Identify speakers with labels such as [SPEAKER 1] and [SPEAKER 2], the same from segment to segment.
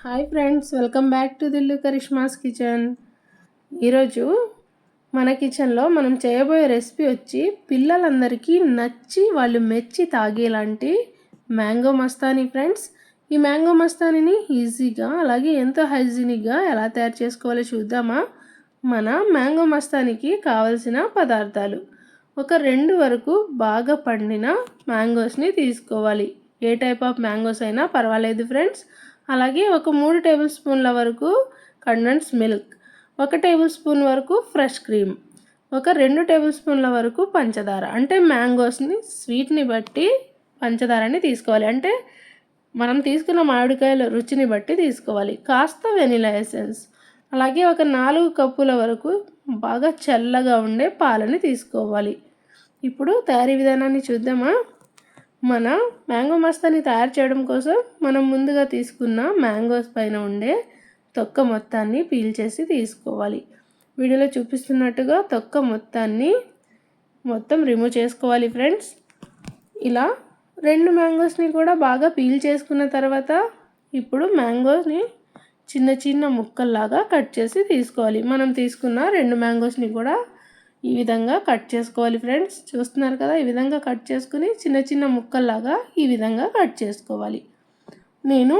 [SPEAKER 1] Hi friends, welcome back to Dillu Karishma's kitchen. ఈరోజు మన కిచెన్లో మనం చేయబోయే రెసిపీ వచ్చి పిల్లలందరికీ నచ్చి వాళ్ళు మెచ్చి తాగేలాంటి మ్యాంగో మస్తానీ ఫ్రెండ్స్. ఈ మ్యాంగో మస్తానీని ఈజీగా అలాగే ఎంతో హైజీనిక్గా ఎలా తయారు చేసుకోవాలో చూద్దామా. మన మ్యాంగో మస్తానీకి కావలసిన పదార్థాలు: ఒక 2 వరకు బాగా పండిన మ్యాంగోస్ని తీసుకోవాలి. ఏ టైప్ ఆఫ్ మ్యాంగోస్ అయినా పర్వాలేదు ఫ్రెండ్స్. అలాగే ఒక 3 టేబుల్ స్పూన్ల వరకు కండెన్స్ మిల్క్, 1 టేబుల్ స్పూన్ వరకు ఫ్రెష్ క్రీమ్, ఒక 2 టేబుల్ స్పూన్ల వరకు పంచదార. అంటే మ్యాంగోస్ని స్వీట్ని బట్టి పంచదారని తీసుకోవాలి. అంటే మనం తీసుకున్న మామిడికాయల రుచిని బట్టి తీసుకోవాలి. కాస్త వెనిలా ఎసెన్స్, అలాగే ఒక 4 కప్పుల వరకు బాగా చల్లగా ఉండే పాలని తీసుకోవాలి. ఇప్పుడు తయారీ విధానాన్ని చూద్దామా. మన మ్యాంగో మస్తాని తయారు చేయడం కోసం మనం ముందుగా తీసుకున్న మ్యాంగోస్ పైన ఉండే తొక్క మొత్తాన్ని పీల్ చేసి తీసుకోవాలి. వీడియోలో చూపిస్తున్నట్టుగా తొక్క మొత్తం రిమూవ్ చేసుకోవాలి ఫ్రెండ్స్. ఇలా 2 మ్యాంగోస్ని కూడా బాగా పీల్ చేసుకున్న తర్వాత ఇప్పుడు మ్యాంగోస్ని చిన్న చిన్న ముక్కల్లాగా కట్ చేసి తీసుకోవాలి. మనం తీసుకున్న 2 మ్యాంగోస్ని కూడా ఈ విధంగా కట్ చేసుకోవాలి ఫ్రెండ్స్. చూస్తున్నారు కదా, ఈ విధంగా కట్ చేసుకుని చిన్న చిన్న ముక్కల్లాగా ఈ విధంగా కట్ చేసుకోవాలి. నేను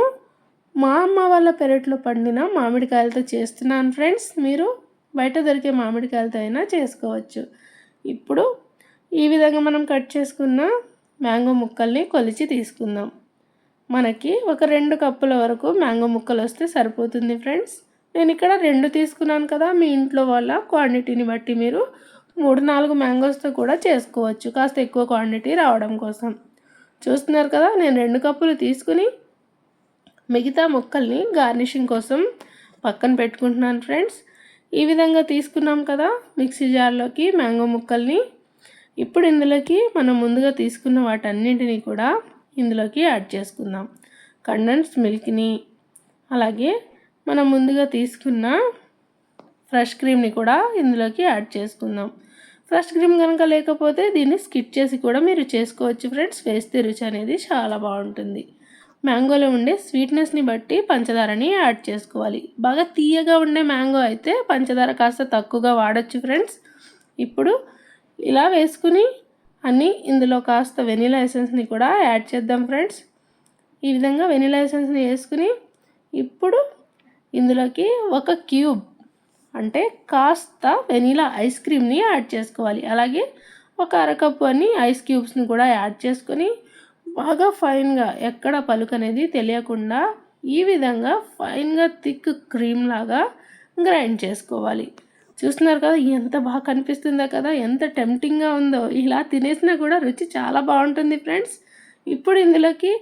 [SPEAKER 1] మా అమ్మ వాళ్ళ పెరట్లో పండిన మామిడికాయలతో చేస్తున్నాను ఫ్రెండ్స్. మీరు బయట దొరికే మామిడికాయలతో అయినా చేసుకోవచ్చు. ఇప్పుడు ఈ విధంగా మనం కట్ చేసుకున్న మ్యాంగో ముక్కల్ని కొలిచి తీసుకుందాం. మనకి ఒక 2 కప్పుల వరకు మ్యాంగో ముక్కలు వస్తే సరిపోతుంది ఫ్రెండ్స్. నేను ఇక్కడ 2 తీసుకున్నాను కదా, మీ ఇంట్లో వాళ్ళ క్వాంటిటీని బట్టి మీరు 3-4 మ్యాంగోస్తో కూడా చేసుకోవచ్చు, కాస్త ఎక్కువ క్వాంటిటీ రావడం కోసం. చూస్తున్నారు కదా, నేను 2 కప్పులు తీసుకుని మిగతా ముక్కల్ని గార్నిషింగ్ కోసం పక్కన పెట్టుకుంటున్నాను ఫ్రెండ్స్. ఈ విధంగా తీసుకున్నాం కదా మిక్సీ జార్లోకి మ్యాంగో ముక్కల్ని. ఇప్పుడు ఇందులోకి మనం ముందుగా తీసుకున్న వాటన్నింటినీ కూడా ఇందులోకి యాడ్ చేసుకుందాం. కండెన్స్ మిల్క్ని, అలాగే మనం ముందుగా తీసుకున్న ఫ్రెష్ క్రీమ్ని కూడా ఇందులోకి యాడ్ చేసుకుందాం. ఫ్రెష్ క్రీమ్ కనుక లేకపోతే దీన్ని స్కిప్ చేసి కూడా మీరు చేసుకోవచ్చు ఫ్రెండ్స్. వేస్తే రుచి అనేది చాలా బాగుంటుంది. మ్యాంగోలో ఉండే స్వీట్నెస్ని బట్టి పంచదారని యాడ్ చేసుకోవాలి. బాగా తీయగా ఉండే మ్యాంగో అయితే పంచదార కాస్త తక్కువగా వాడచ్చు ఫ్రెండ్స్. ఇప్పుడు ఇలా వేసుకుని అన్నీ ఇందులో కాస్త వెనిలా ఎసెన్స్ని కూడా యాడ్ చేద్దాం ఫ్రెండ్స్. ఈ విధంగా వెనిలా ఎసెన్స్ని వేసుకుని ఇప్పుడు ఇందులోకి ఒక క్యూబ్ అంటే కాస్త వెనిలా ఐస్ క్రీమ్ని యాడ్ చేసుకోవాలి. అలాగే ఒక అరకప్పు అని ఐస్ క్యూబ్స్ని కూడా యాడ్ చేసుకొని బాగా ఫైన్గా, ఎక్కడ పలుకు అనేది తెలియకుండా ఈ విధంగా ఫైన్గా థిక్ క్రీమ్ లాగా గ్రైండ్ చేసుకోవాలి. చూస్తున్నారు కదా, ఎంత బాగా కనిపిస్తుందో కదా, ఎంత టెంప్టింగ్గా ఉందో. ఇలా తినేసినా కూడా రుచి చాలా బాగుంటుంది ఫ్రెండ్స్. ఇప్పుడు ఇందులోకి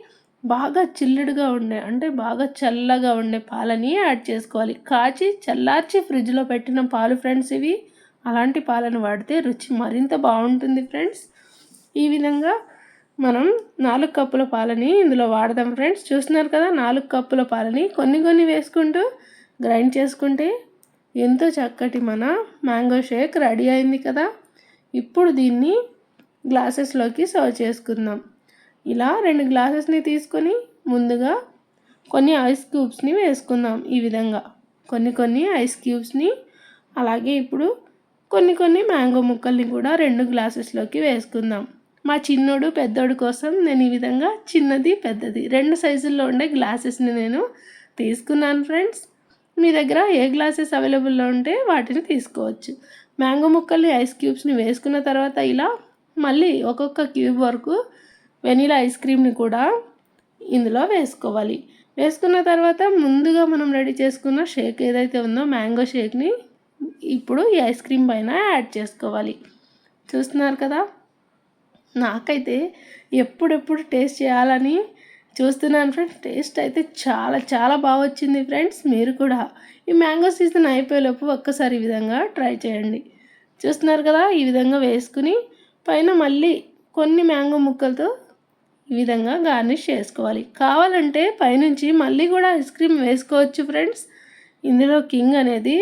[SPEAKER 1] బాగా చిల్లుడుగా ఉండే అంటే బాగా చల్లగా ఉండే పాలని యాడ్ చేసుకోవాలి. కాచి చల్లార్చి ఫ్రిడ్జ్లో పెట్టిన పాలు ఫ్రెండ్స్ ఇవి. అలాంటి పాలను వాడితే రుచి మరింత బాగుంటుంది ఫ్రెండ్స్. ఈ విధంగా మనం 4 కప్పుల పాలని ఇందులో వాడదాం ఫ్రెండ్స్. చూస్తున్నారు కదా, 4 కప్పుల పాలని కొన్ని వేసుకుంటూ గ్రైండ్ చేసుకుంటే ఎంతో చక్కటి మన మ్యాంగో షేక్ రెడీ అయింది కదా. ఇప్పుడు దీన్ని గ్లాసెస్లోకి సర్వ్ చేసుకుందాం. ఇలా 2 గ్లాసెస్ని తీసుకొని ముందుగా కొన్ని ఐస్ క్యూబ్స్ని వేసుకుందాం. ఈ విధంగా కొన్ని ఐస్ క్యూబ్స్ని, అలాగే ఇప్పుడు కొన్ని మ్యాంగో ముక్కల్ని కూడా 2 గ్లాసెస్లోకి వేసుకుందాం. మా చిన్నోడు పెద్దోడు కోసం నేను ఈ విధంగా చిన్నది పెద్దది 2 సైజుల్లో ఉండే గ్లాసెస్ని నేను తీసుకున్నాను ఫ్రెండ్స్. మీ దగ్గర ఏ గ్లాసెస్ అవైలబుల్లో ఉంటే వాటిని తీసుకోవచ్చు. మ్యాంగో ముక్కల్ని ఐస్ క్యూబ్స్ని వేసుకున్న తర్వాత ఇలా మళ్ళీ ఒక్కొక్క క్యూబ్ వరకు వెనీలా ఐస్ క్రీమ్ని కూడా ఇందులో వేసుకోవాలి. వేసుకున్న తర్వాత ముందుగా మనం రెడీ చేసుకున్న షేక్ ఏదైతే ఉందో మ్యాంగో షేక్ని ఇప్పుడు ఈ ఐస్ క్రీమ్ పైన యాడ్ చేసుకోవాలి. చూస్తున్నారు కదా, నాకైతే ఎప్పుడెప్పుడు టేస్ట్ చేయాలని చూస్తున్నాను ఫ్రెండ్స్. టేస్ట్ అయితే చాలా బాగా వచ్చింది ఫ్రెండ్స్. మీరు కూడా ఈ మ్యాంగో సీజన్ అయిపోయేలోపు ఒక్కసారి ఈ విధంగా ట్రై చేయండి. చూస్తున్నారు కదా, ఈ విధంగా వేసుకుని పైన మళ్ళీ కొన్ని మ్యాంగో ముక్కలతో ఈ విధంగా గార్నిష్ చేసుకోవాలి. కావాలంటే పైనుంచి మళ్ళీ కూడా ఐస్ క్రీమ్ వేసుకోవచ్చు ఫ్రెండ్స్. ఇందులో కింగ్ అనేది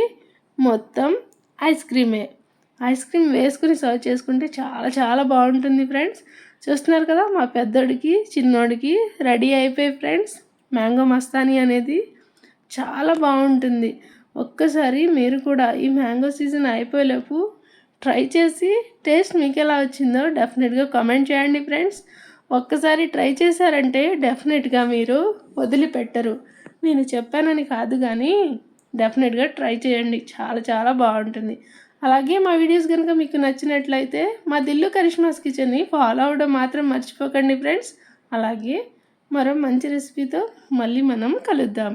[SPEAKER 1] మొత్తం ఐస్ క్రీమే. ఐస్ క్రీమ్ వేసుకుని సర్వ్ చేసుకుంటే చాలా బాగుంటుంది ఫ్రెండ్స్. చూస్తున్నారు కదా, మా పెద్దోడికి చిన్నోడికి రెడీ అయిపోయి ఫ్రెండ్స్ మ్యాంగో మస్తానీ అనేది. చాలా బాగుంటుంది. ఒక్కసారి మీరు కూడా ఈ మ్యాంగో సీజన్ అయిపోయేలోపు ట్రై చేసి టేస్ట్ మీకు ఎలా వచ్చిందో డెఫినెట్గా కామెంట్ చేయండి ఫ్రెండ్స్. ఒక్కసారి ట్రై చేశారంటే డెఫినెట్గా మీరు వదిలిపెట్టరు. నేను చెప్పానని కాదు కానీ డెఫినెట్గా ట్రై చేయండి, చాలా చాలా బాగుంటుంది. అలాగే మా వీడియోస్ కనుక మీకు నచ్చినట్లయితే మా దిల్లు కరిష్మాస్ కిచెన్ని ఫాలో అవ్వడం మాత్రం మర్చిపోకండి ఫ్రెండ్స్. అలాగే మరో మంచి రెసిపీతో మళ్ళీ మనం కలుద్దాం.